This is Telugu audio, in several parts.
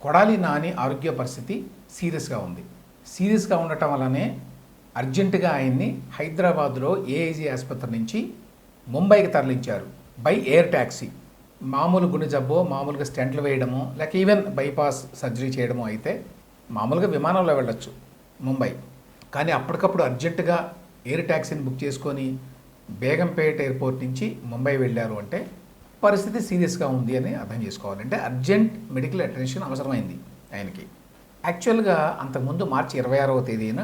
కొడాలి నాని ఆరోగ్య పరిస్థితి సీరియస్గా ఉంది. సీరియస్గా ఉండటం వల్లనే అర్జెంటుగా ఆయన్ని హైదరాబాద్లో ఏఐజీ ఆసుపత్రి నుంచి ముంబైకి తరలించారు బై ఎయిర్ ట్యాక్సీ. మామూలు గుండె జబ్బో, మామూలుగా స్టెంట్లు వేయడమో, లేక ఈవెన్ బైపాస్ సర్జరీ చేయడమో అయితే మామూలుగా విమానంలో వెళ్ళొచ్చు ముంబై. కానీ అప్పటికప్పుడు అర్జెంటుగా ఎయిర్ ట్యాక్సీని బుక్ చేసుకొని బేగంపేట ఎయిర్పోర్ట్ నుంచి ముంబై వెళ్ళారు అంటే పరిస్థితి సీరియస్గా ఉంది అని అర్థం చేసుకోవాలి. అంటే అర్జెంట్ మెడికల్ అటెన్షన్ అవసరమైంది ఆయనకి. యాక్చువల్గా అంతకుముందు మార్చి 26వ తేదీన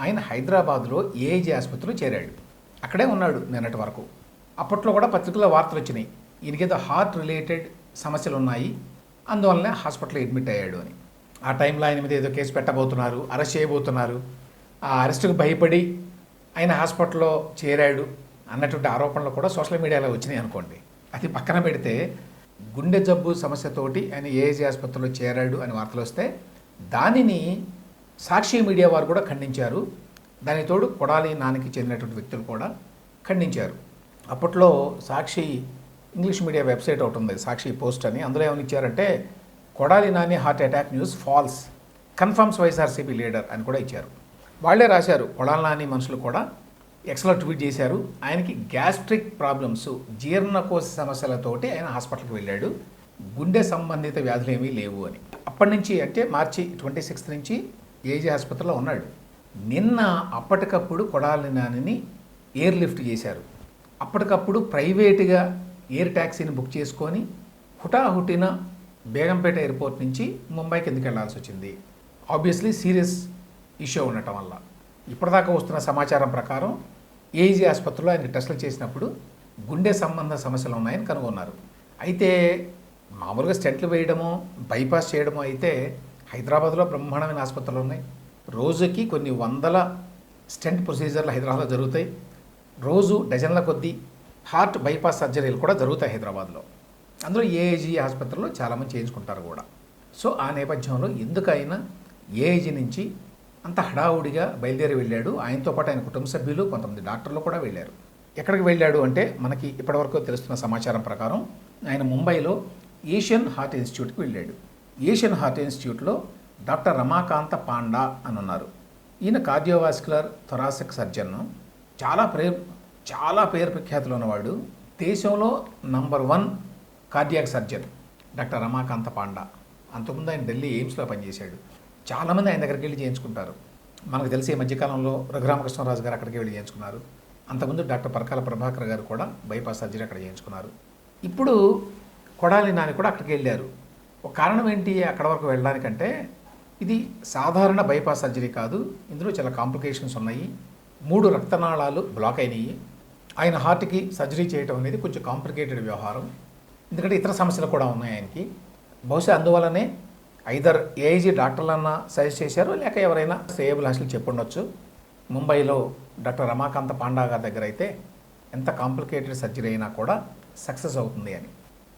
ఆయన హైదరాబాద్లో ఏఐజీ ఆసుపత్రిలో చేరాడు. అక్కడే ఉన్నాడు నిన్నటి వరకు. అప్పట్లో కూడా పత్రికల్లో వార్తలు వచ్చినాయి, ఈయనకేదో హార్ట్ రిలేటెడ్ సమస్యలు ఉన్నాయి, అందువల్లనే హాస్పిటల్లో అడ్మిట్ అయ్యాడు అని. ఆ టైంలో ఆయన మీద ఏదో కేసు పెట్టబోతున్నారు, అరెస్ట్ చేయబోతున్నారు. ఆ అరెస్టుకు భయపడి ఆయన హాస్పిటల్లో చేరాడు అన్నటువంటి ఆరోపణలు కూడా సోషల్ మీడియాలో వచ్చినాయి అనుకోండి. అది పక్కన పెడితే గుండె జబ్బు సమస్యతోటి ఆయన ఏఐజీ ఆసుపత్రిలో చేరాడు అని వార్తలు వస్తే దానిని సాక్షి మీడియా వారు కూడా ఖండించారు. దానికి తోడు కొడాలి నానికి చెందినటువంటి వ్యక్తులు కూడా ఖండించారు. అప్పట్లో సాక్షి ఇంగ్లీష్ మీడియా వెబ్సైట్ ఒకటి ఉంది, సాక్షి పోస్ట్ అని. అందులో ఏమని ఇచ్చారంటే Kodali Nani heart attack news false, confirms YSRCP leader అని కూడా ఇచ్చారు. వాళ్లే రాశారు. కొడాలి నాని మనుషులు కూడా ఎక్స్లో ట్వీట్ చేశారు, ఆయనకి గ్యాస్ట్రిక్ ప్రాబ్లమ్స్, జీర్ణకోశ సమస్యలతోటి ఆయన హాస్పిటల్కి వెళ్ళాడు, గుండె సంబంధిత వ్యాధులు ఏమీ లేవు అని. అప్పటి నుంచి అంటే మార్చి 26 నుంచి ఏజీ ఆసుపత్రిలో ఉన్నాడు. నిన్న అప్పటికప్పుడు కొడాలి నానిని ఎయిర్ లిఫ్ట్ చేశారు. అప్పటికప్పుడు ప్రైవేటుగా ఎయిర్ ట్యాక్సీని బుక్ చేసుకొని హుటాహుటిన బేగంపేట ఎయిర్పోర్ట్ నుంచి ముంబైకి ఎందుకు వెళ్లాల్సి వచ్చింది? ఆబ్వియస్లీ సీరియస్ ఇష్యూ ఉండటం వల్ల. ఇప్పటిదాకా వస్తున్న సమాచారం ప్రకారం ఏజీ ఆసుపత్రిలో ఆయనకి టెస్టులు చేసినప్పుడు గుండె సంబంధ సమస్యలు ఉన్నాయని కనుగొన్నారు. అయితే మామూలుగా స్టెంట్లు వేయడమో, బైపాస్ చేయడమో అయితే హైదరాబాద్లో బ్రహ్మాండమైన ఆసుపత్రులు ఉన్నాయి. రోజుకి కొన్ని వందల స్టెంట్ ప్రొసీజర్లు హైదరాబాద్లో జరుగుతాయి. రోజు డజన్ల కొద్దీ హార్ట్ బైపాస్ సర్జరీలు కూడా జరుగుతాయి హైదరాబాద్లో. అందులో ఏఐజీ ఆసుపత్రిలో చాలామంది చేయించుకుంటారు కూడా. సో ఆ నేపథ్యంలో ఎందుకైనా ఏఐజీ నుంచి అంత హడావుడిగా బయలుదేరి వెళ్ళాడు. ఆయనతో పాటు ఆయన కుటుంబ సభ్యులు, కొంతమంది డాక్టర్లు కూడా వెళ్ళారు. ఎక్కడికి వెళ్ళాడు అంటే మనకి ఇప్పటివరకు తెలుస్తున్న సమాచారం ప్రకారం ఆయన ముంబైలో ఏషియన్ హార్ట్ ఇన్స్టిట్యూట్కి వెళ్ళాడు. ఏషియన్ హార్ట్ ఇన్స్టిట్యూట్లో డాక్టర్ రమాకాంత పాండా అని ఉన్నారు. ఈయన కార్డియోవాస్కులర్ థొరాసిక్ సర్జన్, చాలా పేరు ప్రఖ్యాతులు ఉన్నవాడు. దేశంలో number 1 cardiac surgeon doctor Ramakanta panda. అంతకుముందు ఆయన ఢిల్లీ ఎయిమ్స్లో పనిచేశాడు. చాలామంది ఆయన దగ్గరికి వెళ్ళి చేయించుకుంటారు. మనకు తెలిసి ఈ మధ్యకాలంలో రఘురామకృష్ణరాజు గారు అక్కడికి వెళ్ళి చేయించుకున్నారు. అంతకుముందు డాక్టర్ పరకాల ప్రభాకర్ గారు కూడా బైపాస్ సర్జరీ అక్కడ చేయించుకున్నారు. ఇప్పుడు కొడాలి నాని కూడా అక్కడికి వెళ్ళారు. ఒక కారణం ఏంటి అక్కడ వరకు వెళ్ళడానికంటే, ఇది సాధారణ బైపాస్ సర్జరీ కాదు, ఇందులో చాలా కాంప్లికేషన్స్ ఉన్నాయి. 3 రక్తనాళాలు బ్లాక్ అయినాయి. ఆయన హార్ట్కి సర్జరీ చేయడం అనేది కొంచెం కాంప్లికేటెడ్ వ్యవహారం, ఎందుకంటే ఇతర సమస్యలు కూడా ఉన్నాయి ఆయనకి. బహుశా అందువల్లనే ఐదర్ ఏఐజీ డాక్టర్లన్నా సజెస్ట్ చేశారు, లేక ఎవరైనా సేయబుల్ హాస్టల్ చెప్పుండొచ్చు. ముంబైలో డాక్టర్ రమాకాంత పాండా గారి దగ్గర అయితే ఎంత కాంప్లికేటెడ్ సర్జరీ అయినా కూడా సక్సెస్ అవుతుంది అని,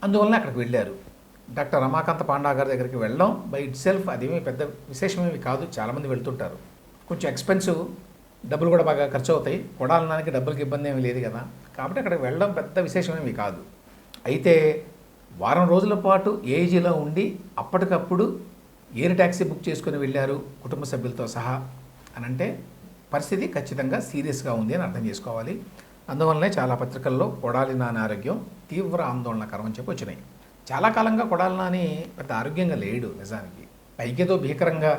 అందువల్లనే అక్కడికి వెళ్ళారు. డాక్టర్ రమాకాంత పాండా గారి దగ్గరికి వెళ్ళడం బై ఇట్ సెల్ఫ్ అదేమీ పెద్ద విశేషమేమి కాదు. చాలామంది వెళ్తుంటారు. కొంచెం ఎక్స్పెన్సివ్, డబ్బులు కూడా బాగా ఖర్చు అవుతాయి. కొడాలి నానికి డబ్బులకి ఇబ్బంది ఏమీ లేదు కదా, కాబట్టి అక్కడికి వెళ్ళడం పెద్ద విశేషమేమి కాదు. అయితే వారం రోజుల పాటు ఏఐజీలో ఉండి అప్పటికప్పుడు ఎయిర్ ట్యాక్సీ బుక్ చేసుకుని వెళ్ళారు కుటుంబ సభ్యులతో సహా అని అంటే పరిస్థితి ఖచ్చితంగా సీరియస్గా ఉంది అని అర్థం చేసుకోవాలి. అందువల్లనే చాలా పత్రికల్లో కొడాలి నాని ఆరోగ్యం తీవ్ర ఆందోళనకరం అని చెప్పి వచ్చినాయి. చాలా కాలంగా కొడాలి నాని పెద్ద ఆరోగ్యంగా లేడు. నిజానికి పైకేదో భీకరంగా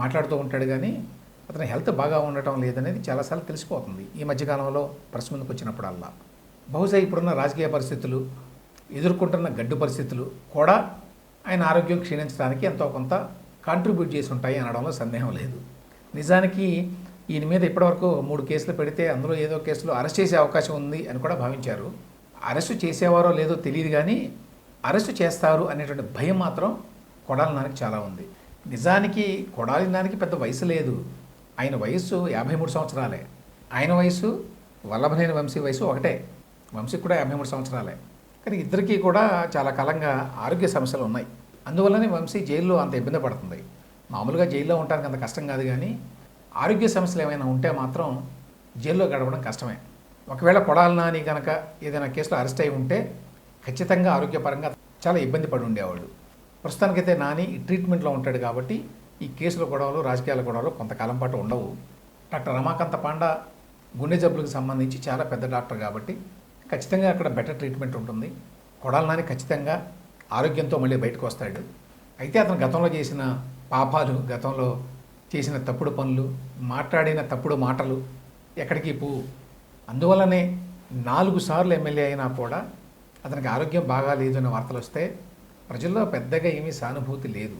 మాట్లాడుతూ ఉంటాడు, కానీ అతని హెల్త్ బాగా ఉండటం లేదనేది చాలాసార్లు తెలిసిపోతుంది ఈ మధ్యకాలంలో ప్రెస్ ముందుకు వచ్చినప్పుడల్లా. బహుశా ఇప్పుడున్న రాజకీయ పరిస్థితులు, ఎదుర్కొంటున్న గడ్డు పరిస్థితులు కూడా ఆయన ఆరోగ్యం క్షీణించడానికి ఎంతో కొంత కాంట్రిబ్యూట్ చేసి ఉంటాయి అనడంలో సందేహం లేదు. నిజానికి ఈయన మీద ఇప్పటివరకు 3 కేసులు పెడితే అందులో ఏదో కేసులో అరెస్ట్ చేసే అవకాశం ఉంది అని కూడా భావించారు. అరెస్టు చేసేవారో లేదో తెలియదు, కానీ అరెస్టు చేస్తారు అనేటువంటి భయం మాత్రం కొడాలి నానికి చాలా ఉంది. నిజానికి కొడాలి నానికి పెద్ద వయసు లేదు. ఆయన వయస్సు 53 సంవత్సరాలే. ఆయన వయసు వల్లభనేని వంశీ వయసు ఒకటే. వంశీకి కూడా 53 సంవత్సరాలే. కానీ ఇద్దరికీ కూడా చాలా కాలంగా ఆరోగ్య సమస్యలు ఉన్నాయి. అందువల్లనే వంశీ జైల్లో అంత ఇబ్బంది పడుతుంది. మామూలుగా జైల్లో ఉండడానికి అంత కష్టం కాదు, కానీ ఆరోగ్య సమస్యలు ఏమైనా ఉంటే మాత్రం జైల్లో గడపడం కష్టమే. ఒకవేళ కొడాలి నాని కనుక ఏదైనా కేసులో అరెస్ట్ అయి ఉంటే ఖచ్చితంగా ఆరోగ్యపరంగా చాలా ఇబ్బంది పడి ఉండేవాడు. ప్రస్తుతానికైతే నాని ఈ ట్రీట్మెంట్లో ఉంటాడు కాబట్టి ఈ కేసుల గొడవలు రాజకీయాల గొడవలు కొంతకాలం పాటు ఉండవు. డాక్టర్ రమాకాంత పాండా గుండె జబ్బులకు సంబంధించి చాలా పెద్ద డాక్టర్ కాబట్టి ఖచ్చితంగా అక్కడ బెటర్ ట్రీట్మెంట్ ఉంటుంది. కొడాలి నాని ఖచ్చితంగా ఆరోగ్యంతో మళ్ళీ బయటకు వస్తాడు. అయితే అతను గతంలో చేసిన పాపాలు, గతంలో చేసిన తప్పుడు పనులు, మాట్లాడిన తప్పుడు మాటలు ఎక్కడికి పోవు. అందువల్లనే 4 సార్లు ఎమ్మెల్యే అయినా కూడా అతనికి ఆరోగ్యం బాగా లేదు అనే వార్తలు వస్తే ప్రజల్లో పెద్దగా ఏమీ సానుభూతి లేదు.